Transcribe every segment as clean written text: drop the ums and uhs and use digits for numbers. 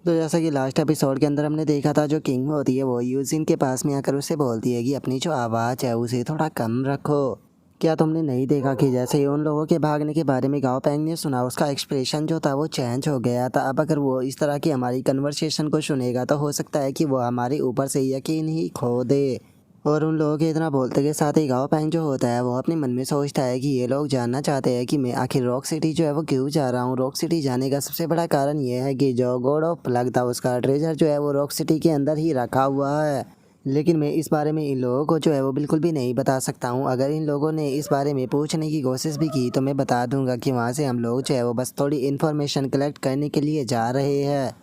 तो जैसा कि लास्ट एपिसोड के अंदर हमने देखा था, जो किंग होती है वो यूजिन के पास में आकर उससे बोलती है कि अपनी जो आवाज़ है उसे थोड़ा कम रखो। क्या तुमने नहीं देखा कि जैसे ही उन लोगों के भागने के बारे में गाओ पैंग ने सुना, उसका एक्सप्रेशन जो था वो चेंज हो गया था। अब अगर वो इस तरह की हमारी कन्वर्सेशन को सुनेगा तो हो सकता है कि वो हमारे ऊपर से यकीन ही खो दे। और उन लोगों के इतना बोलते के साथ ही गाओ पैंग जो होता है वो अपने मन में सोचता है कि ये लोग जानना चाहते हैं कि मैं आखिर रॉक सिटी जो है वो क्यों जा रहा हूँ। रॉक सिटी जाने का सबसे बड़ा कारण ये है कि जो गॉड ऑफ प्लग था उसका ट्रेजर जो है वो रॉक सिटी के अंदर ही रखा हुआ है। लेकिन मैं इस बारे में इन लोगों को जो है वो बिल्कुल भी नहीं बता सकता हूँ। अगर इन लोगों ने इस बारे में पूछने की कोशिश भी की तो मैं बता दूंगा कि वहाँ से हम लोग जो है वो बस थोड़ी इन्फॉर्मेशन कलेक्ट करने के लिए जा रहे हैं।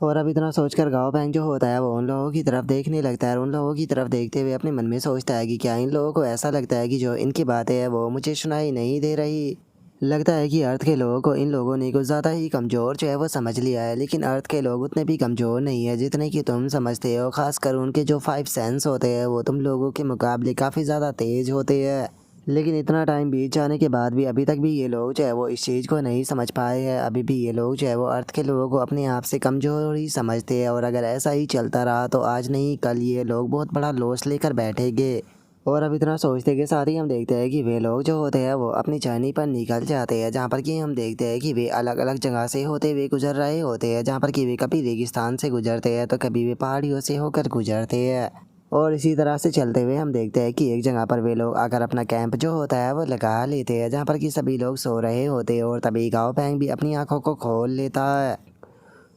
और अब इतना सोचकर गाँव बैंक जो होता है वो उन लोगों की तरफ देखने लगता है और उन लोगों की तरफ देखते हुए अपने मन में सोचता है कि क्या इन लोगों को ऐसा लगता है कि जो इनकी बातें हैं वो मुझे सुनाई नहीं दे रही। लगता है कि अर्थ के लोगों को इन लोगों ने कुछ ज़्यादा ही कमज़ोर जो है वो समझ लिया है। लेकिन अर्थ के लोग उतने भी कमज़ोर नहीं है जितने कि तुम समझते हो। खासकर उनके जो 5 सेंस होते हैं वो तुम लोगों के मुकाबले काफ़ी ज़्यादा तेज़ होते हैं। लेकिन इतना टाइम बीत जाने के बाद भी अभी तक भी ये लोग जो है वो इस चीज़ को नहीं समझ पाए हैं। अभी भी ये लोग जो है वो अर्थ के लोगों को अपने आप से कमज़ोर ही समझते हैं। और अगर ऐसा ही चलता रहा तो आज नहीं कल ये लोग बहुत बड़ा लॉस लेकर बैठेंगे। और अब इतना सोचते के साथ ही हम देखते हैं कि वे लोग जो होते हैं वो अपनी जर्नी पर निकल जाते हैं, जहाँ पर कि हम देखते हैं कि वे अलग अलग जगह से होते हुए गुजर रहे होते हैं। जहाँ पर कि वे कभी रेगिस्तान से गुजरते हैं तो कभी वे पहाड़ियों से होकर गुजरते हैं। और इसी तरह से चलते हुए हम देखते हैं कि एक जगह पर वे लोग आकर अपना कैंप जो होता है वो लगा लेते हैं, जहाँ पर कि सभी लोग सो रहे होते हैं। और तभी गाँव पैंग भी अपनी आंखों को खोल लेता है।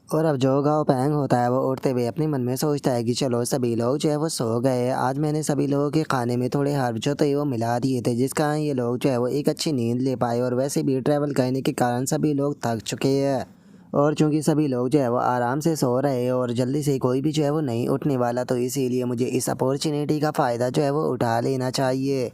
और अब जो गाँव पैंग होता है वो उठते हुए अपने मन में सोचता है कि चलो सभी लोग जो है वो सो गए हैं। आज मैंने सभी लोगों के खाने में थोड़े हर्ब जो थे वो मिला दिए थे, जिस कारण ये लोग जो है वो एक अच्छी नींद ले पाए। और वैसे भी ट्रैवल करने के कारण सभी लोग थक चुके हैं। और चूंकि सभी लोग जो है वो आराम से सो रहे हैं और जल्दी से कोई भी जो है वो नहीं उठने वाला, तो इसीलिए मुझे इस अपॉर्चुनिटी का फ़ायदा जो है वो उठा लेना चाहिए।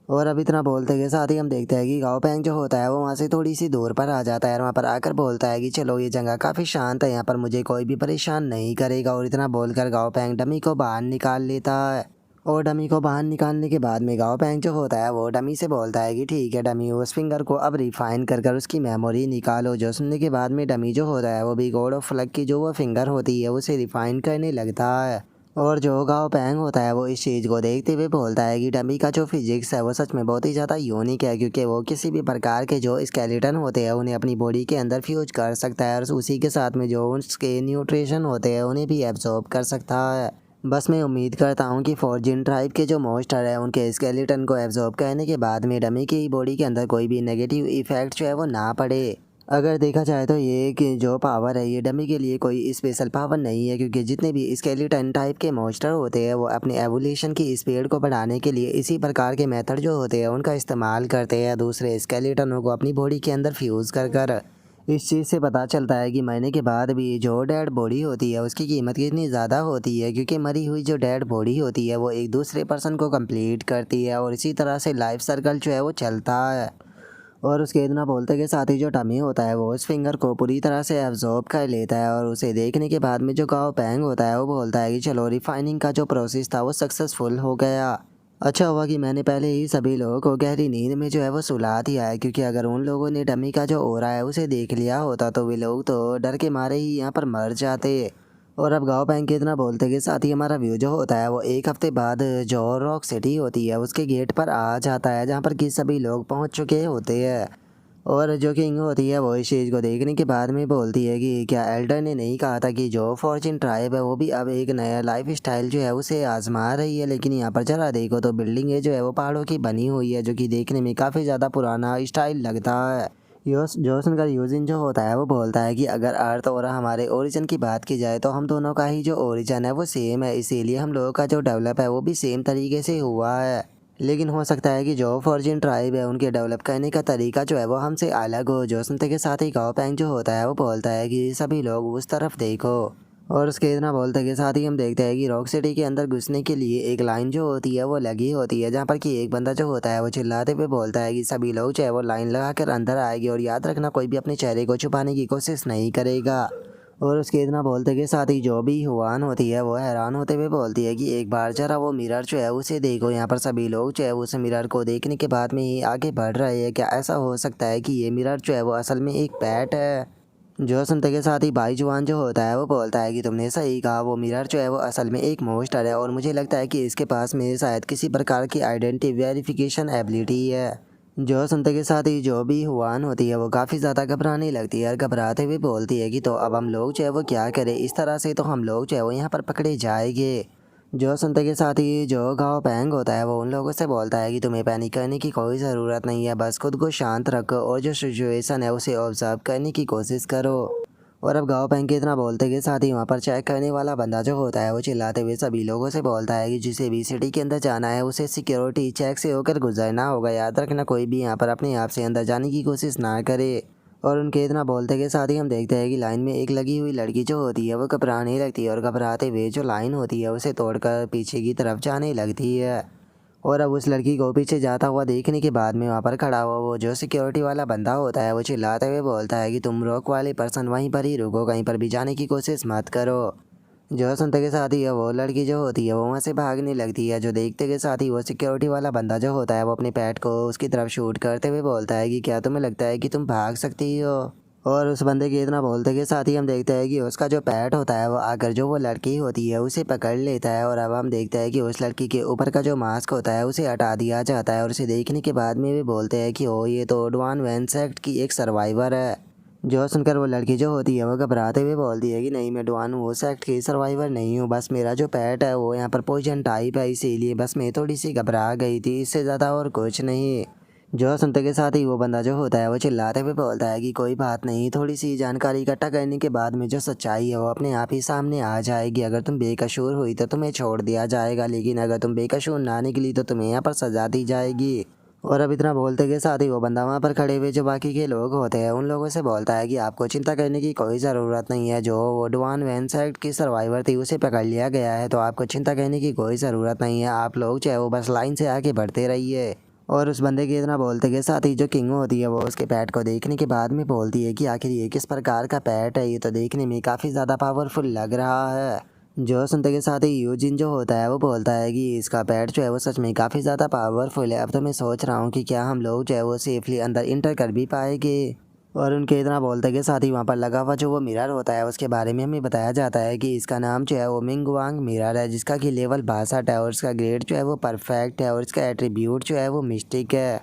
और अब इतना बोलते के साथ ही हम देखते हैं कि गाँव पैंग जो होता है वो वहाँ से थोड़ी सी दूर पर आ जाता है और वहाँ पर आकर बोलता है कि चलो ये जगह काफ़ी शांत है, यहाँ पर मुझे कोई भी परेशान नहीं करेगा। और इतना बोलकर गाँव पैंग डमी को बाहर निकाल लेता है। और डमी को बाहर निकालने के बाद में गाँव पैंग जो होता है वो डमी से बोलता है कि ठीक है डमी, उस फिंगर को अब रिफाइन कर कर उसकी मेमोरी निकालो। जो सुनने के बाद में डमी जो होता है वो भी गॉड ऑफ फ्लग की जो वो फिंगर होती है उसे रिफाइन करने लगता है। और जो गाँव पैंग होता है वो इस चीज़ को देखते हुए बोलता है कि डमी का जो फिजिक्स है वो सच में बहुत ही ज़्यादा यूनिक है, क्योंकि वो किसी भी प्रकार के जो स्केलेटन होते हैं उन्हें अपनी बॉडी के अंदर फ्यूज कर सकता है और उसी के साथ में जो उसके न्यूट्रिशन होते हैं उन्हें भी एब्जॉर्ब कर सकता है। बस मैं उम्मीद करता हूँ कि फॉर्जिन ट्राइब के जो मॉन्स्टर है उनके स्केलेटन को एब्जॉर्ब करने के बाद में डमी की बॉडी के अंदर कोई भी नेगेटिव इफेक्ट जो है वो ना पड़े। अगर देखा जाए तो ये कि जो पावर है ये डमी के लिए कोई स्पेशल पावर नहीं है, क्योंकि जितने भी स्केलेटन टाइप के मॉन्स्टर होते हैं वो अपने एवोल्यूशन की स्पीड को बढ़ाने के लिए इसी प्रकार के मेथड जो होते हैं उनका इस्तेमाल करते हैं, दूसरे स्केलेटनों को अपनी बॉडी के अंदर फ्यूज़ कर कर। इस चीज़ से पता चलता है कि मरने के बाद भी जो डेड बॉडी होती है उसकी कीमत कितनी ज़्यादा होती है, क्योंकि मरी हुई जो डेड बॉडी होती है वो एक दूसरे पर्सन को कंप्लीट करती है और इसी तरह से लाइफ सर्कल जो है वो चलता है। और उसके इतना बोलते के साथ ही जो टमी होता है वो उस फिंगर को पूरी तरह से एब्जॉर्ब कर लेता है। और उसे देखने के बाद में जो गाँव पैंग होता है वो बोलता है कि चलो रिफाइनिंग का जो प्रोसेस था वो सक्सेसफुल हो गया। अच्छा हुआ कि मैंने पहले ही सभी लोगों को गहरी नींद में जो है वो सुला दिया है, क्योंकि अगर उन लोगों ने डमी का जो ओरा है उसे देख लिया होता तो वे लोग तो डर के मारे ही यहाँ पर मर जाते। और अब गाँव बैंक के इतना बोलते के साथ ही हमारा व्यू जो होता है वो एक हफ्ते बाद जो रॉक सिटी होती है उसके गेट पर आ जाता है, जहाँ पर कि सभी लोग पहुँच चुके होते हैं। और जो किंग होती है वो इस चीज़ को देखने के बाद में बोलती है कि क्या एल्डर ने नहीं कहा था कि जो फॉर्चून ट्राइब है वो भी अब एक नया लाइफ स्टाइल जो है उसे आजमा रही है। लेकिन यहाँ पर जरा देखो तो बिल्डिंग जो है वो पहाड़ों की बनी हुई है, जो कि देखने में काफ़ी ज़्यादा पुराना स्टाइल लगता है। जो सुनकर यूजिन जो होता है वो बोलता है कि अगर अर्थ और हमारे ओरिजिन की बात की जाए तो हम दोनों का ही जो ओरिजिन है वो सेम है, इसीलिए हम लोगों का जो डेवलप है वो भी सेम तरीके से हुआ है। लेकिन हो सकता है कि जो फॉर्जिन ट्राइब है उनके डेवलप करने का तरीका जो है वो हमसे अलग हो। जो सुनते के साथ ही गाँव पैंग जो होता है वो बोलता है कि सभी लोग उस तरफ देखो। और उसके इतना बोलते के साथ ही हम देखते हैं कि रॉक सिटी के अंदर घुसने के लिए एक लाइन जो होती है वो लगी होती है, जहाँ पर कि एक बंदा जो होता है वो चिल्लाते हुए बोलता है कि सभी लोग जो है वो लाइन लगा कर अंदर आएंगे और याद रखना कोई भी अपने चेहरे को छुपाने की कोशिश नहीं करेगा। और उसके इतना बोलते के साथ ही जो भी हुआन होती है वो हैरान होते हुए बोलती है कि एक बार जरा वो मिरर जो है उसे देखो। यहाँ पर सभी लोग जो है उस मिरर को देखने के बाद में ही आगे बढ़ रहे हैं। क्या ऐसा हो सकता है कि ये मिरर जो है वो असल में एक पैट है? जो सुनते के साथ ही भाई जुआन जो होता है वो बोलता है कि तुमने सही कहा, वो मिरर जो है वो असल में एक मोस्टर है और मुझे लगता है कि इसके पास में शायद किसी प्रकार की आइडेंटिटी वेरिफिकेशन एबिलिटी है। जो सुनते के साथ ही जो भी हुआन होती है वो काफ़ी ज़्यादा घबराने लगती है और घबराते हुए बोलती है कि तो अब हम लोग जो है वो क्या करें, इस तरह से तो हम लोग जो है वो यहाँ पर पकड़े जाएंगे। जो सुनते के साथ ही जो गाँव पैंग होता है वो उन लोगों से बोलता है कि तुम्हें पैनिक करने की कोई ज़रूरत नहीं है, बस खुद को शांत रखो और जो सिचुएशन है उसे ऑब्जर्व करने की कोशिश करो। और अब गाँव पैंग के इतना बोलते के साथ ही वहाँ पर चेक करने वाला बंदा जो होता है वो चिल्लाते हुए सभी लोगों से बोलता है कि जिसे भी सिटी के अंदर जाना है उसे सिक्योरिटी चेक से होकर गुजरना होगा, याद रखना कोई भी यहाँ पर अपने आप से अंदर जाने की कोशिश ना करे। और उनके इतना बोलते के साथ ही हम देखते हैं कि लाइन में एक लगी हुई लड़की जो होती है वो घबराने लगती है और घबराते हुए जो लाइन होती है उसे तोड़कर पीछे की तरफ जाने लगती है। और अब उस लड़की को पीछे जाता हुआ देखने के बाद में वहाँ पर खड़ा हुआ वो जो सिक्योरिटी वाला बंदा होता है वो चिल्लाते हुए बोलता है कि तुम रोक वाले पर्सन वहीं पर ही रुको, कहीं पर भी जाने की कोशिश मत करो। जो सुनते के साथ ही वो लड़की जो होती है वो वहाँ से भागने लगती है। जो देखते के साथ ही वो सिक्योरिटी वाला बंदा जो होता है वो अपने पैट को उसकी तरफ शूट करते हुए बोलता है कि क्या तुम्हें लगता है कि तुम भाग सकती हो। और उस बंदे के इतना बोलते के साथ ही हम देखते हैं कि उसका जो पैट होता है वो आकर जो वो लड़की होती है उसे पकड़ लेता है। और अब हम देखते हैं कि उस लड़की के ऊपर का जो मास्क होता है उसे हटा दिया जाता है और उसे देखने के बाद में भी बोलते हैं कि ओ ये तो डॉन वैन सेक्ट की एक सर्वाइवर है। जो सुनकर वो लड़की जो होती है वो घबराते हुए बोलती है कि नहीं, मैं डॉन वो सेक्ट की सर्वाइवर नहीं हूँ, बस मेरा जो पैट है वो यहाँ पर पॉइजन टाइप है, इसीलिए बस मैं थोड़ी सी घबरा गई थी, इससे ज़्यादा और कुछ नहीं। जो सुनते के साथ ही वो बंदा जो होता है वो चिल्लाते हुए बोलता है कि कोई बात नहीं, थोड़ी सी जानकारी इकट्ठा करने के बाद में जो सच्चाई है वो अपने आप ही सामने आ जाएगी। अगर तुम बेकसूर हुई तो तुम्हें छोड़ दिया जाएगा, लेकिन अगर तुम बेकसूर ना निकली तो तुम्हें यहाँ पर सजा दी जाएगी। और अब इतना बोलते के साथ ही वो बंदा वहाँ पर खड़े हुए जो बाकी के लोग होते हैं उन लोगों से बोलता है कि आपको चिंता करने की कोई ज़रूरत नहीं है, जो वो डॉन वैन साइड की सर्वाइवर थी उसे पकड़ लिया गया है, तो आपको चिंता करने की कोई ज़रूरत नहीं है, आप लोग चाहे वो बस लाइन से आके बढ़ते रहिए। और उस बंदे के इतना बोलते के साथ ही जो किंग होती है वो उसके पैट को देखने के बाद में बोलती है कि आखिर ये किस प्रकार का पैट है, ये तो देखने में काफ़ी ज़्यादा पावरफुल लग रहा है। जो सुनते के साथ ही यूजिन जो होता है वो बोलता है कि इसका पैट जो है वो सच में काफ़ी ज़्यादा पावरफुल है, अब तो मैं सोच रहा हूँ कि क्या हम लोग जो है वो सेफली अंदर इंटर कर भी पाएंगे। और उनके इतना बोलते के साथ ही वहाँ पर लगा हुआ जो वो मिरर होता है उसके बारे में हमें बताया जाता है कि इसका नाम जो है वो मिंगवांग मिरर है, जिसका कि लेवल 62 है और इसका ग्रेड जो है वो परफेक्ट है और इसका एट्रीब्यूट जो है वो मिस्टिक है।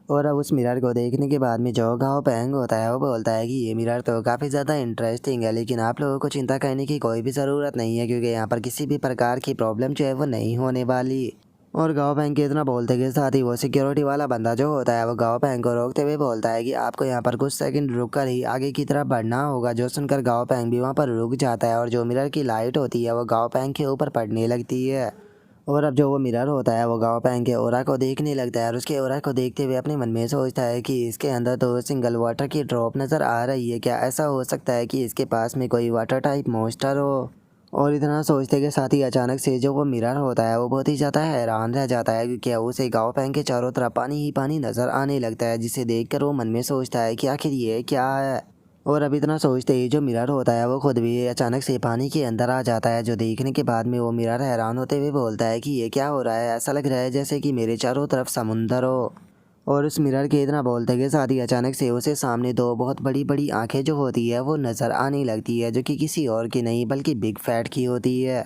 और अब उस मिरर को देखने के बाद में जो गाँव पैंग होता है वो बोलता है कि ये मिरर तो काफ़ी ज़्यादा इंटरेस्टिंग है, लेकिन आप लोगों को चिंता करने की कोई भी ज़रूरत नहीं है, क्योंकि यहाँ पर किसी भी प्रकार की प्रॉब्लम जो है वो नहीं होने वाली। और गाँव पैंग के इतना बोलते के साथ ही वो सिक्योरिटी वाला बंदा जो होता है वो गाँव पैंग को रोकते हुए बोलता है कि आपको यहाँ पर कुछ सेकंड रुक कर ही आगे की तरफ बढ़ना होगा। जो सुनकर गाँव पैंग भी वहाँ पर रुक जाता है और जो मिरर की लाइट होती है वो गाँव पैंग के ऊपर पड़ने लगती है। और अब जो वो मिरर होता है वो गाँव पैंग के ओरा को देखने लगता है और उसके ओरा को देखते हुए अपने मन में सोचता है कि इसके अंदर तो सिंगल वाटर की ड्रॉप नज़र आ रही है, क्या ऐसा हो सकता है कि इसके पास में कोई वाटर टाइप मॉन्स्टर हो। और इतना सोचते के साथ ही अचानक से जो वो मिरर होता है वो बहुत ही ज़्यादा हैरान रह जाता है, क्योंकि उसे गाँव पैंग के चारों तरफ पानी ही पानी नज़र आने लगता है, जिसे देखकर वो मन में सोचता है कि आखिर ये क्या है। और अब इतना सोचते ही जो मिरर होता है वो खुद भी अचानक से पानी के अंदर आ जाता है। जो देखने के बाद में वो मिरर हैरान होते हुए बोलता है कि ये क्या हो रहा है, ऐसा लग रहा है जैसे कि मेरे चारों तरफ समुंदर हो। और उस मिरर के इतना बोलते के साथ ही अचानक से उसे सामने दो बहुत बड़ी बड़ी आंखें जो होती है वो नज़र आने लगती है, जो कि किसी और की नहीं बल्कि बिग फैट की होती है।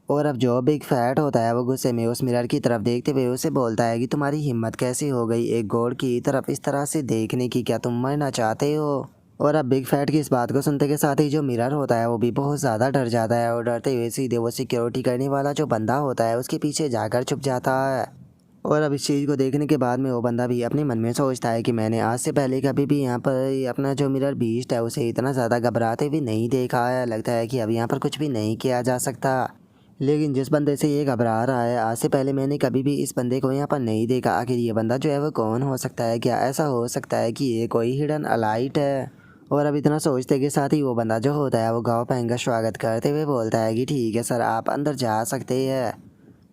और अब जो बिग फैट होता है वो गुस्से में उस मिरर की तरफ देखते हुए उसे बोलता है कि तुम्हारी हिम्मत कैसे हो गई एक गॉड की तरफ इस तरह से देखने की, क्या तुम मरना चाहते हो। और अब बिग फैट की इस बात को सुनते के साथ ही जो मिरर होता है वो भी बहुत ज़्यादा डर जाता है और डरते हुए सीधे वो सिक्योरिटी करने वाला जो बंदा होता है उसके पीछे जाकर छुप जाता है। और अब इस चीज़ को देखने के बाद में वो बंदा भी अपने मन में सोचता है कि मैंने आज से पहले कभी भी यहाँ पर अपना जो मिरर बीस्ट है उसे इतना ज़्यादा घबराते हुए नहीं देखा है, लगता है कि अब यहाँ पर कुछ भी नहीं किया जा सकता। लेकिन जिस बंदे से ये घबरा रहा है आज से पहले मैंने कभी भी इस बंदे को यहाँ पर नहीं देखा, आखिर ये बंदा जो है वो कौन हो सकता है, क्या ऐसा हो सकता है कि ये कोई हिडन अलाइट है। और अब इतना सोचते के साथ ही वो बंदा जो होता है वो गाँव पैंग का स्वागत करते हुए बोलता है कि ठीक है सर, आप अंदर जा सकते हैं।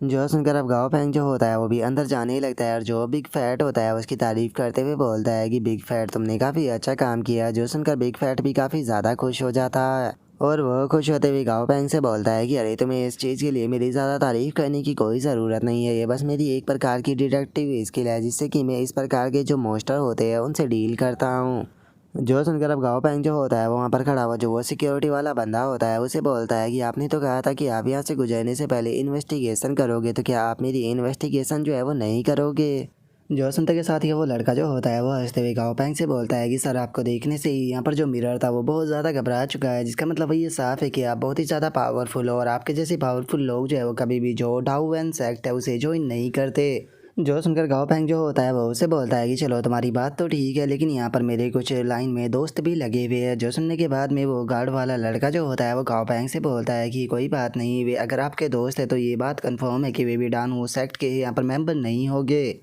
जो सुनकर अब गाँव पैंग जो होता है वो भी अंदर जाने लगता है और जो बिग फैट होता है उसकी तारीफ करते हुए बोलता है कि बिग फैट तुमने काफ़ी अच्छा काम किया। जो सुनकर बिग फैट भी काफ़ी ज़्यादा खुश हो जाता है और वह खुश होते हुए गाँव पैंग से बोलता है कि अरे तुम्हें इस चीज़ के लिए मेरी ज़्यादा तारीफ करने की कोई ज़रूरत नहीं है, ये बस मेरी एक प्रकार की डिटेक्टिव स्किल है जिससे कि मैं इस प्रकार के जो मॉन्स्टर होते हैं उनसे डील करता हूँ। जो सुनकर अब गाओ पैंग जो होता है वो वहाँ पर खड़ा हुआ जो वो सिक्योरिटी वाला बंदा होता है उसे बोलता है कि आपने तो कहा था कि आप यहाँ से गुजरने से पहले इन्वेस्टिगेशन करोगे, तो क्या आप मेरी इन्वेस्टिगेशन जो है वो नहीं करोगे। जो सुनते के साथ ही वो लड़का जो होता है वो हंसते हुए गाओ पैंग से बोलता है कि सर आपको देखने से ही यहाँ पर जो मिरर था वो बहुत ज़्यादा घबरा चुका है, जिसका मतलब ये साफ है कि आप बहुत ही ज़्यादा पावरफुल हो और आपके जैसे पावरफुल लोग जो है वो कभी भी जो डाउ एंड सेक्ट है उसे ज्वाइन नहीं करते। जो सुनकर गाओ पैंग जो होता है वो उसे बोलता है कि चलो तुम्हारी बात तो ठीक है, लेकिन यहाँ पर मेरे कुछ लाइन में दोस्त भी लगे हुए हैं। जो सुनने के बाद में वो गार्ड वाला लड़का जो होता है वो गाओ पैंग से बोलता है कि कोई बात नहीं, वे अगर आपके दोस्त है तो ये बात कंफर्म है कि वे भी डानू सेक्ट के यहाँ पर मेंबर नहीं होंगे।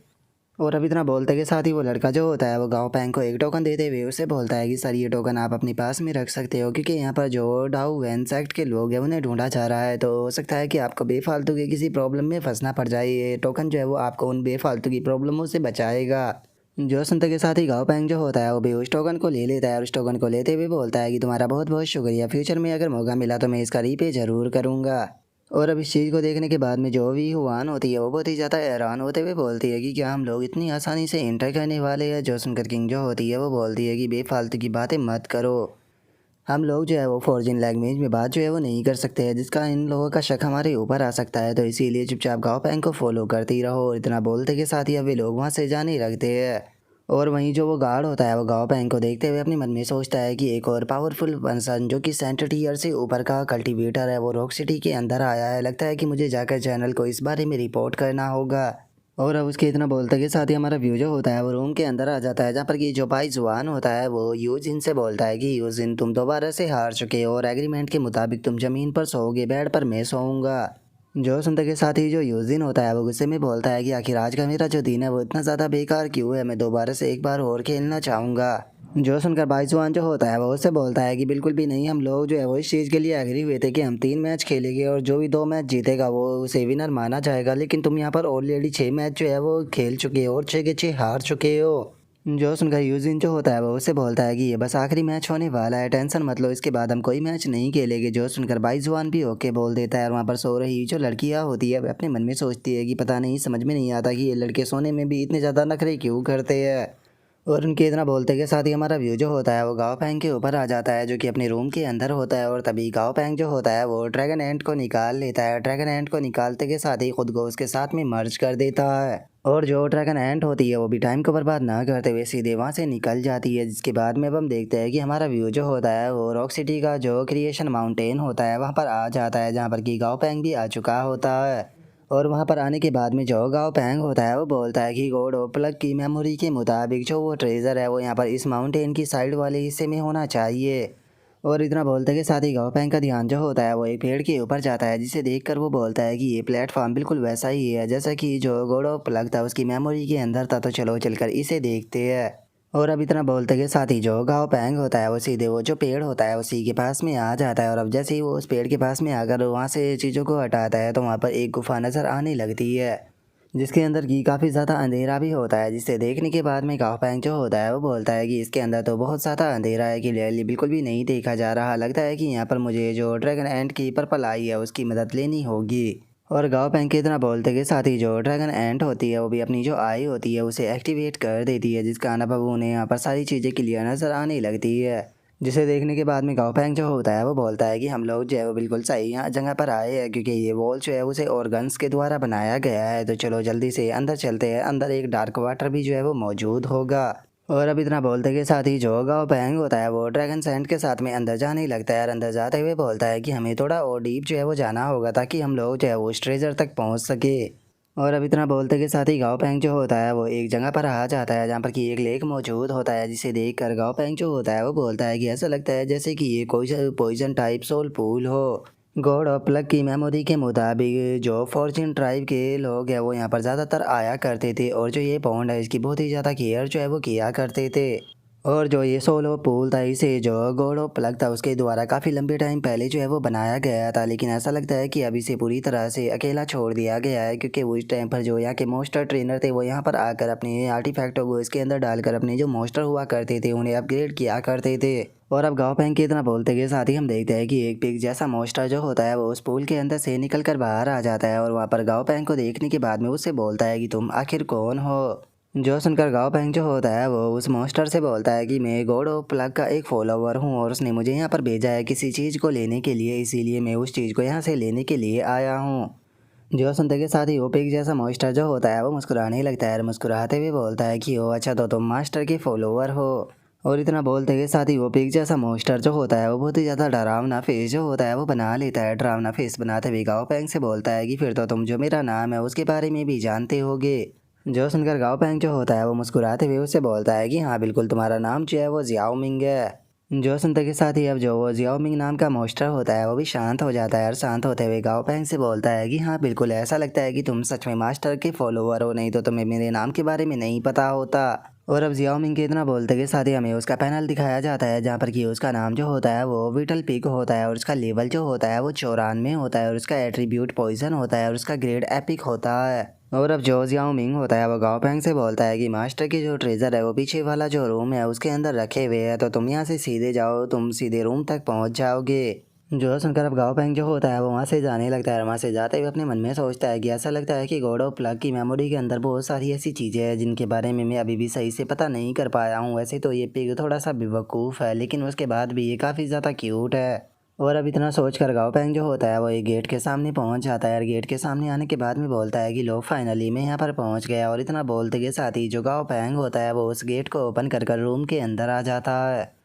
और अब इतना बोलते के साथ ही वो लड़का जो होता है वो गाओ पैंग को एक टोकन देते हुए उसे बोलता है कि सर ये टोकन आप अपने पास में रख सकते हो, क्योंकि यहाँ पर जो डाउ वैन सेक्ट के लोग हैं उन्हें ढूंढा जा रहा है, तो हो सकता है कि आपको बेफालतू की किसी प्रॉब्लम में फंसना पड़ जाए। ये टोकन जो है वो आपको उन बेफालतू की प्रॉब्लमों से बचाएगा। जो सुनते के साथ ही गाओ पैंग जो होता है वो भी उस टोकन को ले लेता है और उस टोकन को लेते हुए बोलता है कि तुम्हारा बहुत बहुत शुक्रिया, फ्यूचर में अगर मौका मिला तो मैं इसका रीपे ज़रूर करूँगा। और अब इस चीज़ को देखने के बाद में जो भी हुआन होती है वो बहुत ही ज़्यादा हैरान होते हुए बोलती है कि क्या हम लोग इतनी आसानी से इंटर करने वाले हैं। जो सुनकर किंग जो होती है वो बोलती है कि बेफालतू की बातें मत करो, हम लोग जो है वो फॉर्जिन लैंग्वेज में बात जो है वो नहीं कर सकते हैं, जिसका इन लोगों का शक हमारे ऊपर आ सकता है, तो इसीलिए चुपचाप गाओ पैंग को फॉलो करती रहो। और इतना बोलते के साथ ही अब वे लोग वहाँ से जाने लगते हैं। और वहीं जो वो गार्ड होता है वो गाओ पैंग को देखते हुए अपने मन में सोचता है कि एक और पावरफुल पर्सन जो कि सेंटर टीयर से ऊपर का कल्टीवेटर है वो रॉक सिटी के अंदर आया है, लगता है कि मुझे जाकर चैनल को इस बारे में रिपोर्ट करना होगा। और अब उसके इतना बोलते के साथ ही हमारा व्यू जो होता है वो रूम के अंदर आ जाता है, जहाँ पर कि जो भाई जुआन होता है वो यूजिन से बोलता है कि यूजिन तुम दोबारा से हार चुके हो और एग्रीमेंट के मुताबिक तुम ज़मीन पर सोओगे, बेड पर मैं सोऊंगा। जो सुनते के साथ ही जो यूजिन होता है वो गुस्से में बोलता है कि आखिर आज का मेरा जो दिन है वो इतना ज़्यादा बेकार क्यों है, मैं दोबारा से एक बार और खेलना चाहूँगा। जो सुनकर बाईजुआन जो होता है वो उससे बोलता है कि बिल्कुल भी नहीं, हम लोग जो है वो इस चीज़ के लिए एग्री हुए थे कि हम 3 मैच खेलेंगे और जो भी 2 मैच जीतेगा वो उसे विनर माना जाएगा, लेकिन तुम यहाँ पर ऑलरेडी 6 मैच जो है वो खेल चुके हो और 6 के 6 हार चुके हो। जो सुनकर यूजिन जो होता है वो उससे बोलता है कि ये बस आखिरी मैच होने वाला है, टेंशन मत लो, इसके बाद हम कोई मैच नहीं खेलेंगे। जो सुनकर बाईजुआन भी ओके बोल देता है और वहाँ पर सो रही जो लड़कियाँ होती है अपने मन में सोचती है कि पता नहीं, समझ में नहीं आता कि ये लड़के सोने में भी इतने ज़्यादा नखरे क्यों करते हैं। और उनके इतना बोलते के साथ ही हमारा व्यू जो होता है वो गाओ पैंग के ऊपर आ जाता है, जो कि अपने रूम के अंदर होता है। और तभी गाओ पैंग जो होता है वो ड्रैगन एंट को निकाल लेता है, ड्रैगन एंट को निकालते के साथ ही खुद को उसके साथ में मर्ज कर देता है। और जो ड्रैगन एंट होती है वो भी टाइम को बर्बाद ना करते हुए सीधे वहाँ से निकल जाती है, जिसके बाद में अब हम देखते हैं कि हमारा व्यू जो होता है वो रॉक सिटी का जो क्रिएशन माउंटेन होता है वहाँ पर आ जाता है, जहाँ पर कि गाओ पैंग भी आ चुका होता है। और वहाँ पर आने के बाद में जो गाओ पैंग होता है वो बोलता है कि गॉड ऑफ प्लग की मेमोरी के मुताबिक जो वो ट्रेजर है वो यहाँ पर इस माउंटेन की साइड वाले हिस्से में होना चाहिए। और इतना बोलते के साथ ही गाओ पैंग का ध्यान जो होता है वो एक पेड़ के ऊपर जाता है, जिसे देखकर वो बोलता है कि ये प्लेटफॉर्म बिल्कुल वैसा ही है जैसा कि जो गॉड ऑफ प्लग था उसकी मेमोरी के अंदर था, तो चलो चलकर इसे देखते हैं। और अब इतना बोलते के साथ ही जो गाओ पैंग होता है वो सीधे वो जो पेड़ होता है उसी के पास में आ जाता है। और अब जैसे ही वो उस पेड़ के पास में आकर वहाँ से चीज़ों को हटाता है तो वहाँ पर एक गुफा नज़र आने लगती है, जिसके अंदर की काफ़ी ज़्यादा अंधेरा भी होता है, जिसे देखने के बाद में गाओ पैंग जो होता है वो बोलता है कि इसके अंदर तो बहुत ज़्यादा अंधेरा है, क्लियरली बिल्कुल भी नहीं देखा जा रहा, लगता है कि यहाँ पर मुझे जो ड्रैगन एंट की पर्पल आई है उसकी मदद लेनी होगी। और गाँव पैंग के इतना बोलते के साथ ही जो ड्रैगन एंट होती है वो भी अपनी जो आई होती है उसे एक्टिवेट कर देती है, जिसका अनुभव उन्हें यहाँ पर सारी चीज़ें क्लियर नज़र आने लगती है। जिसे देखने के बाद में गाँव पैंग जो होता है वो बोलता है कि हम लोग जो है वो बिल्कुल सही यहाँ जगह पर आए हैं, क्योंकि ये वॉल जो है उसे ऑर्गन्स के द्वारा बनाया गया है, तो चलो जल्दी से अंदर चलते हैं, अंदर एक डार्क वाटर भी जो है वो मौजूद होगा। और अब इतना बोलते के साथ ही जो गाँव पैंग होता है वो ड्रैगन सैंड के साथ में अंदर जाने लगता है और अंदर जाते हुए बोलता है कि हमें थोड़ा और डीप जो है वो जाना होगा ताकि हम लोग जो है वो उस ट्रेजर तक पहुंच सके। और अब इतना बोलते के साथ ही गाँव पैंग जो होता है वो एक जगह पर आ जाता है जहाँ पर कि एक लेक मौजूद होता है, जिसे देख कर गाँव पैंग जो होता है वो बोलता है कि ऐसा लगता है जैसे कि ये कोई पॉइजन टाइप सोल पूल हो। गॉड ऑफ प्लग की मेमोरी के मुताबिक जो फॉर्चून ट्राइब के लोग हैं वो यहाँ पर ज़्यादातर आया करते थे और जो ये पॉन्ड है इसकी बहुत ही ज़्यादा केयर जो है वो किया करते थे। और जो ये सोलो पूल था इसे जो गॉड ऑफ प्लग था उसके द्वारा काफ़ी लंबे टाइम पहले जो है वो बनाया गया था, लेकिन ऐसा लगता है कि अभी से पूरी तरह से अकेला छोड़ दिया गया है, क्योंकि उस टाइम पर जो यहाँ के मोस्टर ट्रेनर थे वो यहाँ पर आकर अपने आर्टिफैक्टों को इसके अंदर डालकर अपने जो मोस्टर हुआ करते थे उन्हें अपग्रेड किया करते थे। और अब गाँव पैंग के इतना बोलते के साथ ही हम देखते हैं कि एक पिग जैसा मोस्टर जो होता है वो उस पूल के अंदर से निकल कर बाहर आ जाता है और वहाँ पर गाँव पैंग को देखने के बाद में उससे बोलता है कि तुम आखिर कौन हो। जो सुनकर गाओ पेंग जो होता है वो उस मॉन्स्टर से बोलता है कि मैं गॉड ऑफ प्लग का एक फॉलोवर हूँ और उसने मुझे यहाँ पर भेजा है किसी चीज़ को लेने के लिए, इसीलिए मैं उस चीज़ को यहाँ से लेने के लिए आया हूँ। जो सुनते के साथ ही वो पिग जैसा मॉन्स्टर जो होता है वो मुस्कुराने लगता है और मुस्कुराते हुए बोलता है कि ओ अच्छा, तो तुम मास्टर के फॉलोवर हो। और इतना बोलते के साथ ही वो पिग जैसा मॉन्स्टर जो होता है वो बहुत ही ज़्यादा डरावना फेस जो होता है वो बना लेता है। डरावना फेस बनाते हुए गाओ पेंग से बोलता है कि फिर तो तुम जो मेरा नाम है उसके बारे में भी जानते होगे। जो सुनकर गाओ पेंग जो होता है वो मुस्कुराते हुए उससे बोलता है कि हाँ बिल्कुल, तुम्हारा नाम जो है वो जियाओ मिंग है। जो सुनते के साथ ही अब जो वो जियाओ मिंग नाम का मॉन्स्टर होता है वो भी शांत हो जाता है और शांत होते हुए गाओ पेंग से बोलता है कि हाँ बिल्कुल, ऐसा लगता है कि तुम सच में मास्टर के फॉलोवर हो, नहीं तो तुम्हें मेरे नाम के बारे में नहीं पता होता। और अब जियाओ मिंग के इतना बोलते के साथ ही हमें उसका पैनल दिखाया जाता है जहाँ पर कि उसका नाम जो होता है वो विटल पिग होता है और उसका लेवल जो होता है वो 94 होता है और उसका एट्रीब्यूट पॉइजन होता है और उसका ग्रेड एपिक होता है। और अब जो जियाओ मिंग होता है वो गाओ पेंग से बोलता है कि मास्टर की जो ट्रेजर है वो पीछे वाला जो रूम है उसके अंदर रखे हुए हैं, तो तुम यहाँ से सीधे जाओ, तुम सीधे रूम तक पहुँच जाओगे। जो सुनकर अब गाओ पेंग जो होता है वो वहाँ से जाने लगता है और वहाँ से जाते हुए अपने मन में सोचता है कि ऐसा लगता है कि गॉड ऑफ प्लग की मेमोरी के अंदर बहुत सारी ऐसी चीज़ें हैं जिनके बारे में मैं अभी भी सही से पता नहीं कर पाया हूँ। वैसे तो ये पिग थोड़ा सा बेवकूफ़ है, लेकिन उसके बाद भी ये काफ़ी ज़्यादा क्यूट है। और अब इतना सोच कर गाओ पेंग जो होता है वो एक गेट के सामने पहुंच जाता है और गेट के सामने आने के बाद में बोलता है कि लो फाइनली मैं यहाँ पर पहुंच गया। और इतना बोलते के साथ ही जो गाओ पेंग होता है वो उस गेट को ओपन कर रूम के अंदर आ जाता है।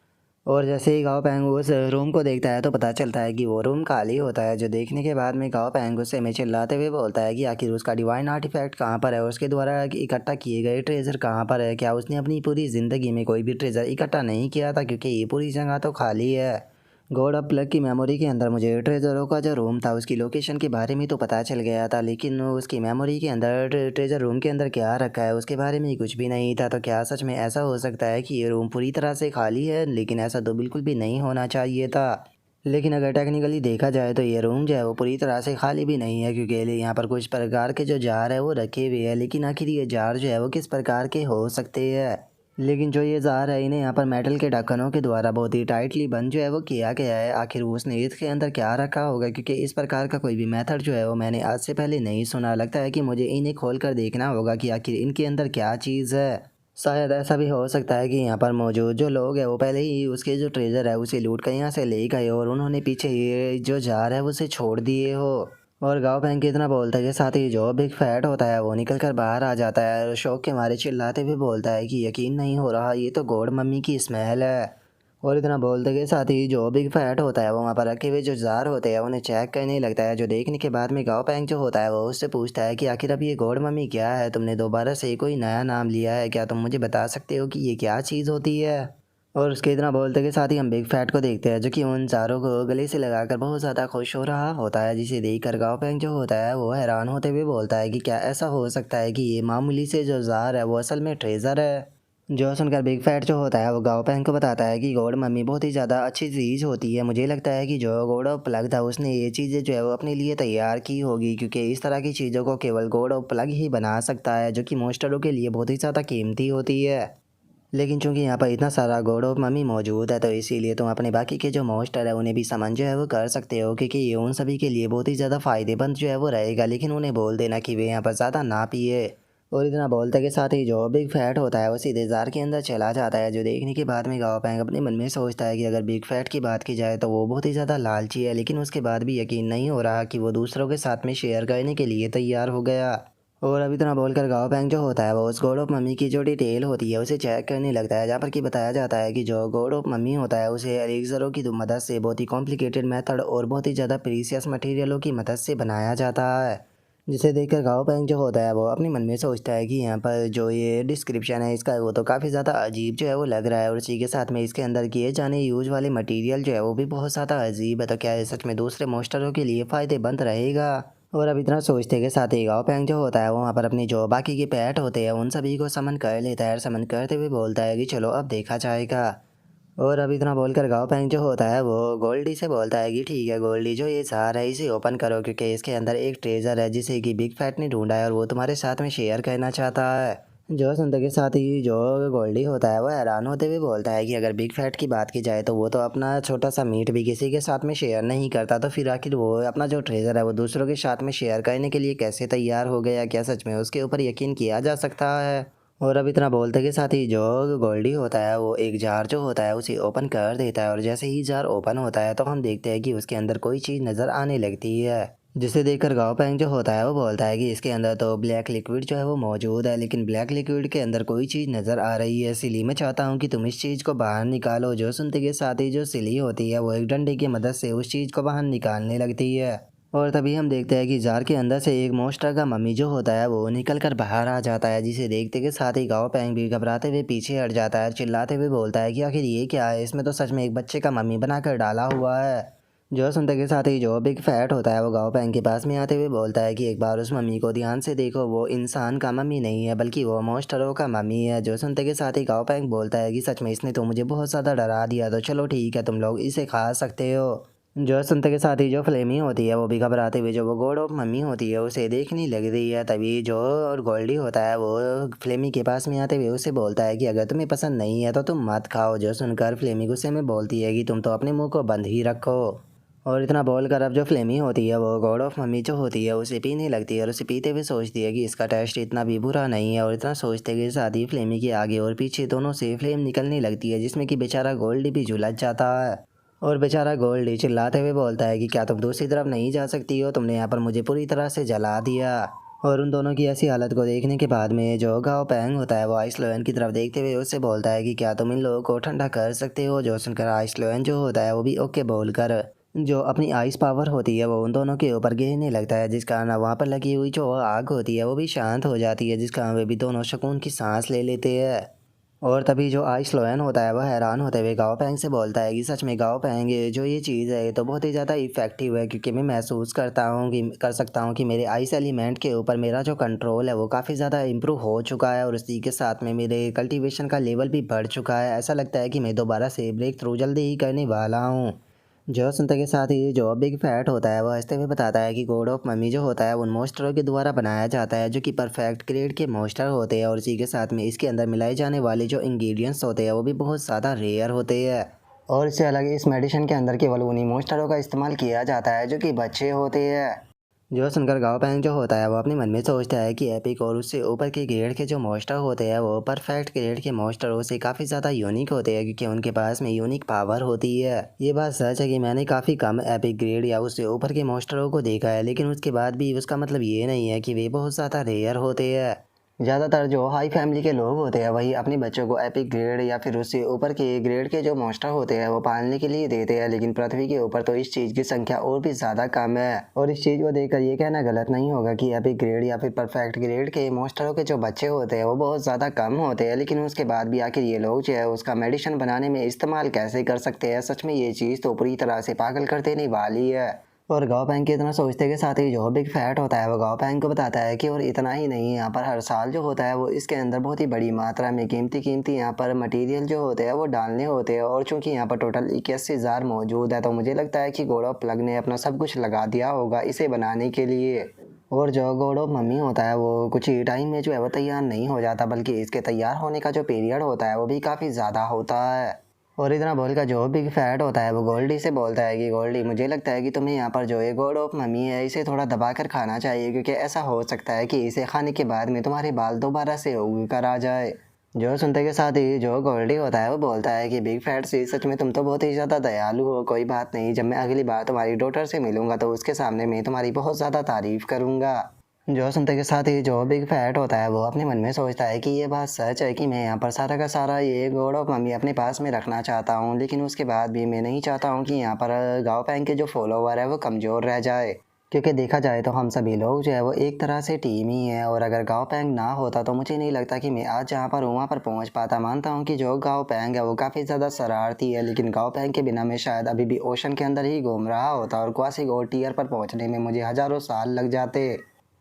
और जैसे ही गाओ पेंग उस रूम को देखता है तो पता चलता है कि वो रूम खाली होता है। जो देखने के बाद में गाओ पेंग उससे में चिल्लाते हुए बोलता है कि आखिर उसका डिवाइन आर्टिफैक्ट कहाँ पर है और उसके द्वारा इकट्ठा किए गए ट्रेजर कहाँ पर है। क्या उसने अपनी पूरी ज़िंदगी में कोई भी ट्रेजर इकट्ठा नहीं किया था, क्योंकि ये पूरी जगह तो खाली है। गॉड ऑफ प्लग की मेमोरी के अंदर मुझे ट्रेजरों का जो रूम था उसकी लोकेशन के बारे में तो पता चल गया था, लेकिन उसकी मेमोरी के अंदर ट्रेजर रूम के अंदर क्या रखा है उसके बारे में कुछ भी नहीं था। तो क्या सच में ऐसा हो सकता है कि ये रूम पूरी तरह से खाली है? लेकिन ऐसा तो बिल्कुल भी नहीं होना चाहिए था। लेकिन अगर टेक्निकली देखा जाए तो ये रूम जो है वो पूरी तरह से खाली भी नहीं है, क्योंकि यहाँ पर कुछ प्रकार के जो जार है वो रखे हुए हैं। लेकिन आखिर ये जार जो है वो किस प्रकार के हो सकते हैं? लेकिन जो ये जार है इन्हें यहाँ पर मेटल के ढक्कनों के द्वारा बहुत ही टाइटली बंद जो है वो किया गया है। आखिर उसने इसके अंदर क्या रखा होगा, क्योंकि इस प्रकार का कोई भी मेथड जो है वो मैंने आज से पहले नहीं सुना। लगता है कि मुझे इन्हें खोल कर देखना होगा कि आखिर इनके अंदर क्या चीज़ है। शायद ऐसा भी हो सकता है कि यहाँ पर मौजूद जो लोग हैं वो पहले ही उसके जो ट्रेजर है उसे लूट कर यहाँ से ले गए और उन्होंने पीछे ये जो जार है उसे छोड़ दिए हो। और गाँव बहन के इतना बोलता है कि साथ ही जो बिग फैट होता है वो निकल कर बाहर आ जाता है और शौक के मारे चिल्लाते हुए बोलता है कि यकीन नहीं हो रहा, ये तो गॉड मम्मी की स्मेल है। और इतना बोलते के साथ ही जो बिग फैट होता है वो वहाँ पर रखे हुए जो जार होते हैं उन्हें चेक करने लगता है। जो देखने के बाद में गाँव पैंग जो होता है वो उससे पूछता है कि आखिर अब ये गॉड मम्मी क्या है? तुमने दोबारा से कोई नया नाम लिया है क्या? तुम मुझे बता सकते हो कि ये क्या चीज़ होती है? और उसके इतना बोलते के साथ ही हम बिग फैट को देखते हैं जो कि उन चारों को गले से लगाकर बहुत ज़्यादा खुश हो रहा होता है, जिसे देखकर गाँव पैंग जो होता है वो हैरान होते हुए बोलता है कि क्या ऐसा हो सकता है कि ये मामूली से जो जार है वो असल में ट्रेजर है। जो सुनकर बिग फैट जो होता है वो गाँव पैंग को बताता है कि गॉड मम्मी बहुत ही ज़्यादा अच्छी चीज़ होती है। मुझे लगता है कि जो गॉड ऑफ प्लग था उसने ये चीज़ें जो है वो अपने लिए तैयार की होगी, क्योंकि इस तरह की चीज़ों को केवल गॉड ऑफ प्लग ही बना सकता है, जो कि मॉन्स्टरों के लिए बहुत ही ज़्यादा कीमती होती है। लेकिन चूंकि यहाँ पर इतना सारा गॉड ऑफ मम्मी मौजूद है तो इसीलिए तुम अपने बाकी के जो मॉन्स्टर है उन्हें भी समन जो है वो कर सकते हो, क्योंकि ये उन सभी के लिए बहुत ही ज़्यादा फ़ायदेमंद जो है वो रहेगा। लेकिन उन्हें बोल देना कि वे यहाँ पर ज़्यादा ना पिए। और इतना बोलते के साथ ही जो बिग फैट होता है वो सीधे जार के अंदर चला जाता है। जो देखने के बाद में गाँव पैंग अपने मन में सोचता है कि अगर बिग फैट की बात की जाए तो वो बहुत ही ज़्यादा लालची है, लेकिन उसके बाद भी यकीन नहीं हो रहा कि वो दूसरों के साथ में शेयर करने के लिए तैयार हो गया। और अभी इतना बोलकर गाँव पैंग जो होता है वो उस गॉड ऑफ मम्मी की जो डिटेल होती है उसे चेक करने लगता है, जहाँ पर कि बताया जाता है कि जो गॉड ऑफ मम्मी होता है उसे एलिक्सरों की मदद से बहुत ही कॉम्प्लिकेटेड मेथड और बहुत ही ज़्यादा प्रीसियस मटेरियलों की मदद से बनाया जाता है। जिसे देखकर गाँव पैंग जो होता है वो अपने मन में सोचता है कि यहाँ पर जो ये डिस्क्रिप्शन है इसका वो तो काफ़ी ज़्यादा अजीब जो है वो लग रहा है, और इसी के साथ में इसके अंदर किए जाने यूज वाले मटेरियल जो है वो भी बहुत ज़्यादा अजीब है। तो क्या ये सच में दूसरे मॉन्स्टरों के लिए फ़ायदेमंद रहेगा? और अब इतना सोचते के साथ ही गाँव पैंग जो होता है वो वहाँ पर अपनी जो बाकी के पेट होते हैं उन सभी को समन कर लेता है और समन करते हुए बोलता है कि चलो अब देखा जाएगा। और अब इतना बोलकर गाँव पैंग जो होता है वो गोल्डी से बोलता है कि ठीक है गोल्डी, जो ये जार है इसे ओपन करो, क्योंकि इसके अंदर एक ट्रेजर है जिसे कि बिग फैट ने ढूंढा है और वो तुम्हारे साथ में शेयर करना चाहता है। जो सुनते के साथ ही जो गोल्डी होता है वो हैरान होते हुए बोलता है कि अगर बिग फैट की बात की जाए तो वो तो अपना छोटा सा मीट भी किसी के साथ में शेयर नहीं करता, तो फिर आखिर वो अपना जो ट्रेजर है वो दूसरों के साथ में शेयर करने के लिए कैसे तैयार हो गया? क्या सच में उसके ऊपर यकीन किया जा सकता है? और अब इतना बोलते के साथ ही जो गोल्डी होता है वो एक जार जो होता है उसे ओपन कर देता है और जैसे ही जार ओपन होता है तो हम देखते हैं कि उसके अंदर कोई चीज़ नज़र आने लगती है, जिसे देखकर गाओ पैंग जो होता है वो बोलता है कि इसके अंदर तो ब्लैक लिक्विड जो है वो मौजूद है, लेकिन ब्लैक लिक्विड के अंदर कोई चीज़ नज़र आ रही है, इसलिए मैं चाहता हूँ कि तुम इस चीज़ को बाहर निकालो। जो सुनते के साथ ही जो सिली होती है वो एक डंडे की मदद से उस चीज़ को बाहर निकालने लगती है। और तभी हम देखते हैं कि जार के अंदर से एक मॉन्स्टर का मम्मी जो होता है वो निकल कर बाहर आ जाता है, जिसे देखते के साथ ही गाओ पैंग भी घबराते हुए पीछे हट जाता है, चिल्लाते हुए बोलता है कि आखिर ये क्या है, इसमें तो सच में एक बच्चे का मम्मी बनाकर डाला हुआ है। जो सुनते के साथ ही जो बिग फैट होता है वो गाओ पैंग के पास में आते हुए बोलता है कि एक बार उस मम्मी को ध्यान से देखो, वो इंसान का मम्मी नहीं है बल्कि वो मॉन्स्टरों का मम्मी है। जो सुनते के साथ ही गाओ पैंग बोलता है कि सच में इसने तो मुझे बहुत ज़्यादा डरा दिया, तो चलो ठीक है तुम लोग इसे खा सकते हो। जो सुनते के साथ ही जो फ्लेमी होती है वो भी घबराते हुए जो वो गॉड ऑफ मम्मी होती है उसे देखने लग रही है। तभी जो और गोल्डी होता है वो फ्लेमी के पास में आते हुए उसे बोलता है कि अगर तुम्हें पसंद नहीं है तो तुम मत खाओ। जो सुनकर फ्लेमी गुस्से में बोलती है कि तुम तो अपने मुंह को बंद ही रखो। और इतना बोलकर अब जो फ्लेमी होती है वो गॉड ऑफ मम्मी जो होती है उसे पीने लगती है और उसे पीते हुए सोचती है कि इसका टेस्ट इतना भी बुरा नहीं है। और इतना सोचते के साथ ही फ्लेमी के आगे और पीछे दोनों से फ्लेम निकलने लगती है, जिसमें कि बेचारा गोल्डी भी झुलस जाता है। और बेचारा गोल्डी चिल्लाते हुए बोलता है कि क्या तुम दूसरी तरफ नहीं जा सकती हो, तुमने यहाँ पर मुझे पूरी तरह से जला दिया। और उन दोनों की ऐसी हालत को देखने के बाद में जो गाओ पैंग होता है वो आइस लोयन की तरफ देखते हुए उससे बोलता है कि क्या तुम इन लोगों को ठंडा कर सकते हो। जो सुनकर आइस लोयन जो होता है वो भी ओके बोलकर जो अपनी आइस पावर होती है वो उन दोनों के ऊपर गिरने लगता है, जिस कारण वहाँ पर लगी हुई जो आग होती है वो भी शांत हो जाती है, जिस कारण वे भी दोनों सुकून की सांस ले लेते हैं। और तभी जो आइस लोयन होता है वह हैरान होते हुए गाओ पैंग से बोलता है कि सच में गाओ पैंग ये जो ये चीज़ है ये तो बहुत ही ज़्यादा इफेक्टिव है, क्योंकि मैं महसूस करता हूँ कि कर सकता हूँ कि मेरे आइस एलिमेंट के ऊपर मेरा जो कंट्रोल है वो काफ़ी ज़्यादा इम्प्रूव हो चुका है और उसी के साथ में मेरे कल्टीवेशन का लेवल भी बढ़ चुका है। ऐसा लगता है कि मैं दोबारा से ब्रेक थ्रू जल्दी ही करने वाला हूँ। जो सुनते के साथ ही जो बिग फैट होता है वह हंसते हुए बताता है कि गॉड ऑफ मम्मी जो होता है उन मॉन्स्टरों के द्वारा बनाया जाता है जो कि परफेक्ट ग्रेड के मॉन्स्टर होते हैं, और इसी के साथ में इसके अंदर मिलाए जाने वाले जो इंग्रेडिएंट्स होते हैं वो भी बहुत ज़्यादा रेयर होते हैं। और इससे अलग इस मेडिसिन के अंदर केवल उन्हीं मॉन्स्टरों का इस्तेमाल किया जाता है जो कि बच्चे होते हैं। जो सुनकर गाओ पैंग जो होता है वो अपने मन में सोचता है कि एपिक और उससे ऊपर के ग्रेड के जो मॉन्स्टर होते हैं वो परफेक्ट ग्रेड के मॉन्स्टरों से काफ़ी ज़्यादा यूनिक होते हैं, क्योंकि उनके पास में यूनिक पावर होती है। ये बात सच है कि मैंने काफ़ी कम एपिक ग्रेड या उससे ऊपर के मॉन्स्टरों को देखा है, लेकिन उसके बाद भी उसका मतलब ये नहीं है कि वे बहुत ज़्यादा रेयर होते हैं। ज़्यादातर जो हाई फैमिली के लोग होते हैं वही अपने बच्चों को एपिक ग्रेड या फिर उससे ऊपर के ग्रेड के जो मॉन्स्टर होते हैं वो पालने के लिए देते हैं, लेकिन पृथ्वी के ऊपर तो इस चीज़ की संख्या और भी ज़्यादा कम है। और इस चीज़ को देखकर ये कहना गलत नहीं होगा कि एपिक ग्रेड या फिर परफेक्ट ग्रेड के मॉन्स्टरों के जो बच्चे होते हैं वो बहुत ज़्यादा कम होते हैं, लेकिन उसके बाद भी आखिर ये लोग जो है उसका मेडिसिन बनाने में इस्तेमाल कैसे कर सकते हैं। सच में ये चीज़ तो पूरी तरह से पागल कर देने वाली है। और गाओ पैंग के इतना सोचते के साथ ही जो बिग फैट होता है वो गाओ पैंग को बताता है कि और इतना ही नहीं, यहाँ पर हर साल जो होता है वो इसके अंदर बहुत ही बड़ी मात्रा में कीमती कीमती यहाँ पर मटेरियल जो होते हैं वो डालने होते हैं, और चूंकि यहाँ पर टोटल 81,000 मौजूद है तो मुझे लगता है कि गॉड ऑफ प्लग ने अपना सब कुछ लगा दिया होगा इसे बनाने के लिए। और जो गॉड ऑफ मम्मी होता है वो कुछ ही टाइम में जो है वो तैयार नहीं हो जाता, बल्कि इसके तैयार होने का जो पीरियड होता है वो भी काफ़ी ज़्यादा होता है। और इतना बोलकर जो बिग फैट होता है वो गोल्डी से बोलता है कि गोल्डी मुझे लगता है कि तुम्हें यहाँ पर जो ये गॉड ऑफ मम्मी है इसे थोड़ा दबा कर खाना चाहिए, क्योंकि ऐसा हो सकता है कि इसे खाने के बाद में तुम्हारे बाल दोबारा से उग कर आ जाए। जो सुनते के साथ ही जो गोल्डी होता है वो बोलता है कि बिग फैट से सच में तुम तो बहुत ही ज़्यादा दयालु हो, कोई बात नहीं, जब मैं अगली बार तुम्हारी डॉटर से मिलूंगा तो उसके सामने मैं तुम्हारी बहुत ज़्यादा तारीफ़ करूँगा। जो सुनते के साथ ही जो बिग फैट होता है वो अपने मन में सोचता है कि ये बात सच है कि मैं यहाँ पर सारा का सारा ये गॉड ऑफ मम्मी अपने पास में रखना चाहता हूँ, लेकिन उसके बाद भी मैं नहीं चाहता हूँ कि यहाँ पर गाओ पैंग के जो फॉलोवर है वो कमज़ोर रह जाए, क्योंकि देखा जाए तो हम सभी लोग जो है वो एक तरह से टीम ही है, और अगर गाओ पैंग ना होता तो मुझे नहीं लगता कि मैं आज जहाँ पर वहाँ पर पहुँच पाता। मानता हूँ कि जो गाओ पैंग है वो काफ़ी ज़्यादा शरारती है, लेकिन गाओ पैंग के बिना मैं शायद अभी भी ओशन के अंदर ही घूम रहा होता और क्वासी गोल्ड टीयर पर पहुँचने में मुझे हज़ारों साल लग जाते।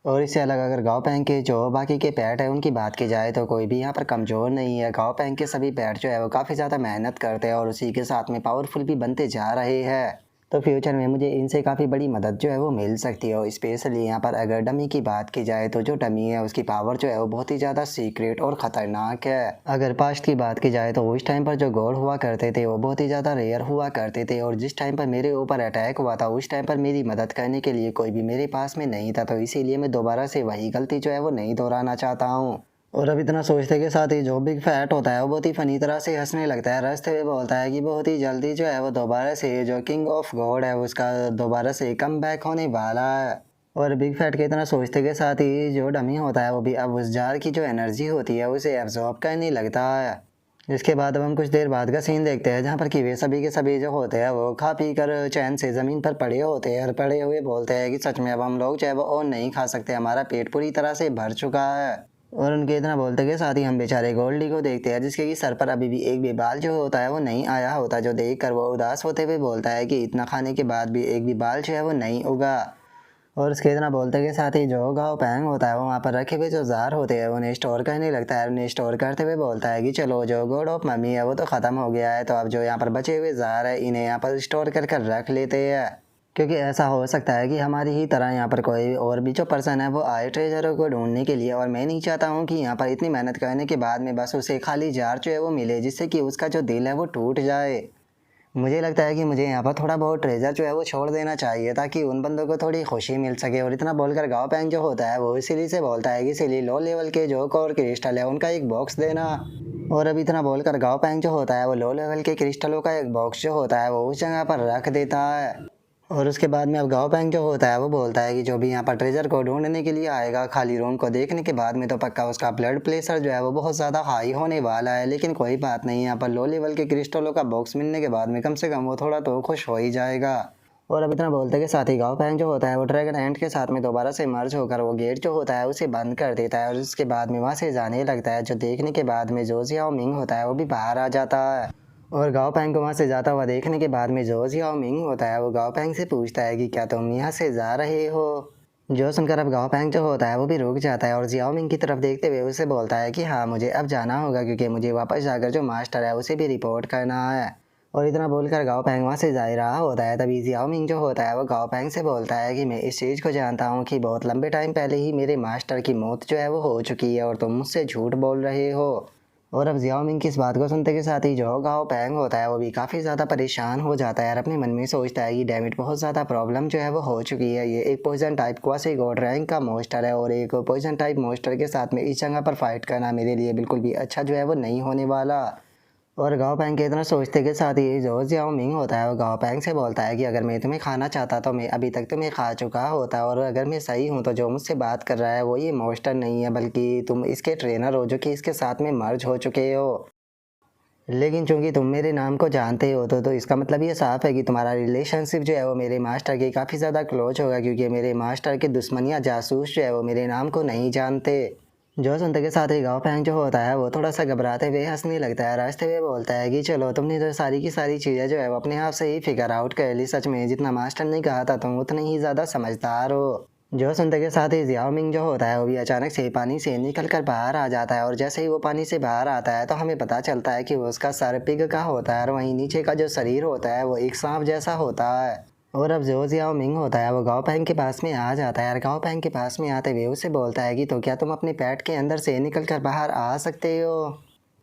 और इससे अलग अगर गाँव पैंग के जो बाकी के पेट है उनकी बात की जाए तो कोई भी यहाँ पर कमज़ोर नहीं है। गाँव पैंग के सभी पेट जो है वो काफ़ी ज़्यादा मेहनत करते हैं और उसी के साथ में पावरफुल भी बनते जा रहे हैं, तो फ्यूचर में मुझे इनसे काफ़ी बड़ी मदद जो है वो मिल सकती है। और स्पेशली यहाँ पर अगर डमी की बात की जाए तो जो डमी है उसकी पावर जो है वो बहुत ही ज़्यादा सीक्रेट और ख़तरनाक है। अगर पास्ट की बात की जाए तो उस टाइम पर जो गॉड हुआ करते थे वो बहुत ही ज़्यादा रेयर हुआ करते थे, और जिस टाइम पर मेरे ऊपर अटैक हुआ था उस टाइम पर मेरी मदद करने के लिए कोई भी मेरे पास में नहीं था, तो इसीलिए मैं दोबारा से वही गलती जो है वो नहीं दोहराना चाहता हूँ। और अब इतना सोचते के साथ ही जो बिग फैट होता है वो बहुत ही फनी तरह से हंसने लगता है, हंसते हुए बोलता है कि बहुत ही जल्दी जो है वो दोबारा से जो किंग ऑफ गॉड है उसका दोबारा से कम बैक होने वाला है। और बिग फैट के इतना सोचते के साथ ही जो डमी होता है वो भी अब उस जार की जो एनर्जी होती है उसे एब्जॉर्ब करने लगता है। इसके बाद अब हम कुछ देर बाद का सीन देखते हैं जहाँ पर कि वे सभी के सभी जो होते हैं वो खा पी कर चैन से ज़मीन पर पड़े होते हैं और पड़े हुए बोलते हैं कि सच में अब हम लोग जो है वो और नहीं खा सकते, हमारा पेट पूरी तरह से भर चुका है। और उनके इतना बोलते के साथ ही हम बेचारे गोल्डी को देखते हैं जिसके कि सर पर अभी भी एक भी बाल जो होता है वो नहीं आया होता, जो देख कर वो उदास होते हुए बोलता है कि इतना खाने के बाद भी एक भी बाल जो है वो नहीं उगा। और उसके इतना बोलते के साथ ही जो गाँव पैंग होता है वो वहाँ पर रखे हुए जो जार होते हैं उन्हें स्टोर करने लगता है, उन्हें स्टोर करते हुए बोलता है कि चलो जो गॉड ऑफ मम्मी है वो तो ख़त्म हो गया है, तो अब जो यहाँ पर बचे हुए जार है इन्हें यहाँ पर स्टोर कर कर रख लेते हैं, क्योंकि ऐसा हो सकता है कि हमारी ही तरह यहाँ पर कोई और भी जो पर्सन है वो आए ट्रेजरों को ढूंढने के लिए, और मैं नहीं चाहता हूँ कि यहाँ पर इतनी मेहनत करने के बाद में बस उसे खाली जार जो है वो मिले जिससे कि उसका जो दिल है वो टूट जाए। मुझे लगता है कि मुझे यहाँ पर थोड़ा बहुत ट्रेजर जो है वो छोड़ देना चाहिए ताकि उन बंदों को थोड़ी खुशी मिल सके। और इतना बोलकर गाँव पैंग जो होता है वो सिली से बोलता है कि सिली लो लेवल के जो कोर क्रिस्टल है उनका एक बॉक्स देना। और अब इतना बोलकर गाँव पैंग जो होता है वो लो लेवल के क्रिस्टलों का एक बॉक्स जो होता है वो उस जगह पर रख देता है। और उसके बाद में अब गाँव पैंग जो होता है वो बोलता है कि जो भी यहाँ पर ट्रेजर को ढूंढने के लिए आएगा खाली रूम को देखने के बाद में तो पक्का उसका ब्लड प्रेशर जो है वो बहुत ज़्यादा हाई होने वाला है, लेकिन कोई बात नहीं, यहाँ पर लो लेवल के क्रिस्टलों का बॉक्स मिलने के बाद में कम से कम वो थोड़ा तो खुश हो ही जाएगा। और अब इतना बोलते के साथ ही गाँव पैंग जो होता है वो ड्रैगन एंट के साथ में दोबारा से मर्ज होकर वो गेट जो होता है उसे बंद कर देता है और उसके बाद में वहाँ से जाने लगता है, जो देखने के बाद में जो जियाओ मिंग होता है वो भी बाहर आ जाता है। और गाँव पैंग को वहाँ से जाता हुआ देखने के बाद में जो जियाओ मिंग होता है वो गाँव पैंग से पूछता है कि क्या तुम यहाँ से जा रहे हो। जो सुनकर अब गाँव पैंग जो होता है वो भी रुक जाता है और जियाओ मिंग की तरफ देखते हुए उसे बोलता है कि हाँ मुझे अब जाना होगा क्योंकि मुझे वापस जाकर जो मास्टर है उसे भी रिपोर्ट करना है। और इतना बोलकर गाँव पैंग वहाँ से जा ही रहा होता है, तभी जियाओ मिंग जो होता है वो गाँव पैंग से बोलता है कि मैं इस चीज़ को जानता हूँ कि बहुत लंबे टाइम पहले ही मेरे मास्टर की मौत जो है वो हो चुकी है और तुम मुझसे झूठ बोल रहे हो। और अब जियाओ मिंग की इस बात को सुनते के साथ ही जो गाँव पैंग होता है वो भी काफ़ी ज़्यादा परेशान हो जाता है और अपने मन में सोचता है कि डैमिट बहुत ज़्यादा प्रॉब्लम जो है वो हो चुकी है, ये एक poison type quasi god rank का मोस्टर है और एक पॉइजन टाइप मोस्टर के साथ में इस जगह पर फाइट करना मेरे लिए बिल्कुल भी अच्छा जो है वो नहीं होने वाला। और गाँव पैंग के इतना सोचते के साथ ही जो जियाओ मिंग होता है वो गाँव पैंग से बोलता है कि अगर मैं तुम्हें खाना चाहता तो मैं अभी तक तुम्हें खा चुका होता, और अगर मैं सही हूँ तो जो मुझसे बात कर रहा है वो ये मोस्टर नहीं है बल्कि तुम इसके ट्रेनर हो जो कि इसके साथ में मर्ज हो चुके हो। लेकिन चूंकि तुम मेरे नाम को जानते हो तो इसका मतलब ये साफ है कि तुम्हारा रिलेशनशिप जो है वो मेरे मास्टर के काफ़ी ज़्यादा क्लोज होगा, क्योंकि मेरे मास्टर के दुश्मन या जासूस जो है वो मेरे नाम को नहीं जानते। जो सुनते के साथ ही गाँव पैंग जो होता है वो थोड़ा सा घबराते हुए हंसने लगता है, रास्ते हुए बोलता है कि चलो तुमने तो सारी की सारी चीज़ें जो है वो अपने आप से ही फिगर आउट कर ली, सच में जितना मास्टर ने कहा था तुम उतने ही ज़्यादा समझदार हो। जो सुनते के साथ ही जियाओ मिंग जो होता है वो भी अचानक से पानी से निकल कर बाहर आ जाता है और जैसे ही वो पानी से बाहर आता है तो हमें पता चलता है कि वो उसका सर पिग का होता है और वहीं नीचे का जो शरीर होता है वो एक सांप जैसा होता है। और अब जो जियाओ मिंग होता है वो गाँव पैंग के पास में आ जाता है और गाँव पैंग के पास में आते हुए उसे बोलता है कि तो क्या तुम अपने पेट के अंदर से निकल कर बाहर आ सकते हो,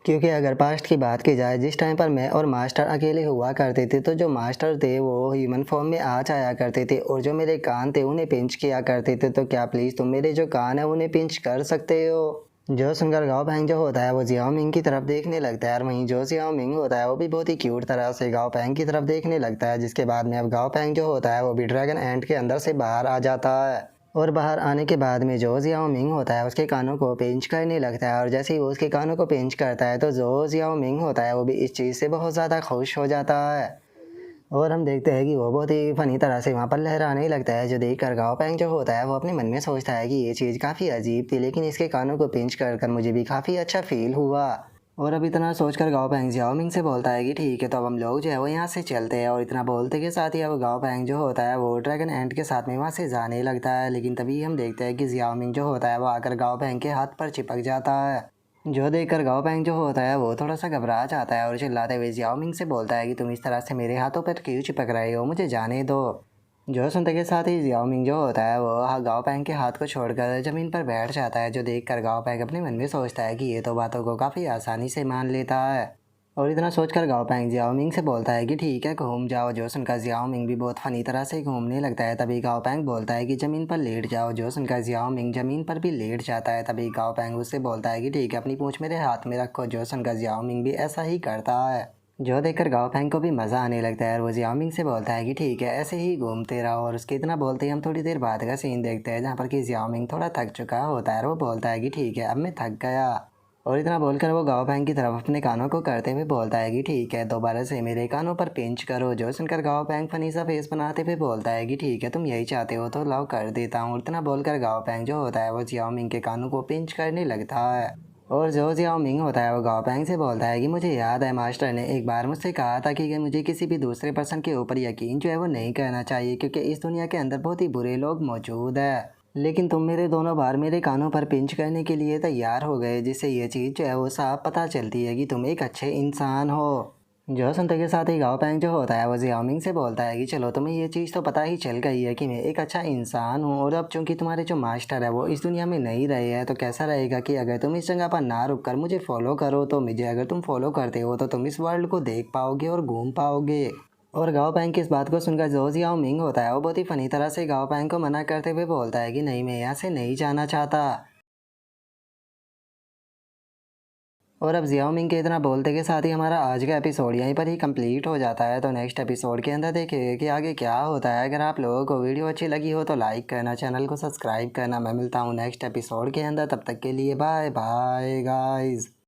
क्योंकि अगर पास्ट की बात की जाए जिस टाइम पर मैं और मास्टर अकेले हुआ करते थे तो जो मास्टर थे वो ह्यूमन फॉर्म में आ जाया करते थे और जो मेरे कान थे उन्हें पिंच किया करते थे, तो क्या प्लीज़ तुम मेरे जो कान है उन्हें पिंच कर सकते हो। जो सुनकर गाँव पैंग जो होता है वो जियाओ मिंग की तरफ देखने लगता है और वहीं जो जियाओ मिंग होता है वो भी बहुत ही क्यूट तरह से गाँव पैंग की तरफ देखने लगता है, जिसके बाद में अब गाँव पैंग जो होता है वो भी ड्रैगन एंट के अंदर से बाहर आ जाता है। और बाहर आने के बाद में जो जियाओ मिंग होता है उसके कानों को पिंच करने लगता है और जैसे ही वो उसके कानों को पिंच करता है तो जो जियाओ मिंग होता है वो भी इस चीज़ से बहुत ज़्यादा खुश हो जाता है। और हम देखते हैं कि वो बहुत ही फनी तरह से वहाँ पर लहराने लगता है, जो देख कर गाँव पैंग जो होता है वो अपने मन में सोचता है कि ये चीज़ काफ़ी अजीब थी लेकिन इसके कानों को पिंच कर कर मुझे भी काफ़ी अच्छा फील हुआ। और अब इतना सोचकर गाँव पैंग जियाओ मिंग से बोलता है कि ठीक है तो अब हम लोग जो है वो यहाँ से चलते हैं। और इतना बोलते के साथ ही अब गाँव पैंग जो होता है वो ड्रैगन एंट के साथ में वहाँ से जाने लगता है, लेकिन तभी हम देखते हैं कि जियाओ मिंग जो होता है वो आकर गाँव पैंग के हाथ पर चिपक जाता है। जो देखकर गाँव पैंग जो होता है वो थोड़ा सा घबरा जाता है और चिल्लाते हुए जियाओ मिंग से बोलता है कि तुम इस तरह से मेरे हाथों पर क्यों चिपक रहे हो, मुझे जाने दो। जो सुनते के साथ ही जियाओ मिंग जो होता है वो गाँव पैंग के हाथ को छोड़कर ज़मीन पर बैठ जाता है, जो देखकर गाँव पैंग अपने मन में सोचता है कि ये तो बातों को काफ़ी आसानी से मान लेता है। और इतना सोचकर गाओ पैंग जियाओ मिंग से बोलता है कि ठीक है घूम जाओ। जो सुनकर जियाओ मिंग भी बहुत फनी तरह से घूमने लगता है। तभी गाओ पैंग बोलता है कि ज़मीन पर लेट जाओ। जो सुनकर जियाओ मिंग ज़मीन पर भी लेट जाता है। तभी गाओ पैंग उससे बोलता है कि ठीक है अपनी पूंछ मेरे हाथ में रखो। जो सुनकर जियाओ मिंग भी ऐसा ही करता है। जो देखकर गाओ पैंग को भी मज़ा आने लगता है और वो जियाओ मिंग से बोलता है कि ठीक है ऐसे ही घूमते रहो। और उसके इतना बोलते ही हम थोड़ी देर बाद का सीन देखते हैं जहाँ पर कि जियाओ मिंग थोड़ा थक चुका होता है और वो बोलता है कि ठीक है अब मैं थक गया। और इतना बोलकर वो गाओ पैंग की तरफ अपने कानों को करते हुए बोलता है कि ठीक है दोबारा से मेरे कानों पर पिंच करो। जो सुनकर गाओ पैंग फनी सा फेस बनाते हुए बोलता है कि ठीक है तुम यही चाहते हो तो लाओ कर देता हूँ। इतना बोलकर गाओ पैंग जो होता है वो जियाओ मिंग के कानों को पिंच करने लगता है। और जो जियाओ मिंग होता है वो गाओ पैंग से बोलता है कि मुझे याद है मास्टर ने एक बार मुझसे कहा था कि मुझे किसी भी दूसरे पर्सन के ऊपर यकीन जो है वो नहीं करना चाहिए क्योंकि इस दुनिया के अंदर बहुत ही बुरे लोग मौजूद है। लेकिन तुम मेरे दोनों बार मेरे कानों पर पिंच करने के लिए तैयार हो गए जिससे ये चीज़ जो है वो साफ पता चलती है कि तुम एक अच्छे इंसान हो। जो सुनते के साथ ही गाओ पैंग जो होता है वो जियाओ मिंग से बोलता है कि चलो तुम्हें ये चीज़ तो पता ही चल गई है कि मैं एक अच्छा इंसान हूँ और अब चूंकि तुम्हारे जो मास्टर है वो इस दुनिया में नहीं रहे हैं तो कैसा रहेगा कि अगर तुम इस जगह पर ना रुक कर मुझे फॉलो करो तो मुझे अगर तुम फॉलो करते हो तो तुम इस वर्ल्ड को देख पाओगे और घूम पाओगे। और गाओ पैंग की इस बात को सुनकर जो जियाओ मिंग होता है वो बहुत ही फनी तरह से गाओ पैंग को मना करते हुए बोलता है कि नहीं मैं यहाँ से नहीं जाना चाहता। और अब जियाओ मिंग के इतना बोलते के साथ ही हमारा आज का एपिसोड यहीं पर ही कंप्लीट हो जाता है। तो नेक्स्ट एपिसोड के अंदर देखेंगे कि आगे क्या होता है। अगर आप लोगों को वीडियो अच्छी लगी हो तो लाइक करना, चैनल को सब्सक्राइब करना। मैं मिलता हूँ नेक्स्ट एपिसोड के अंदर, तब तक के लिए बाय बाय गाइज।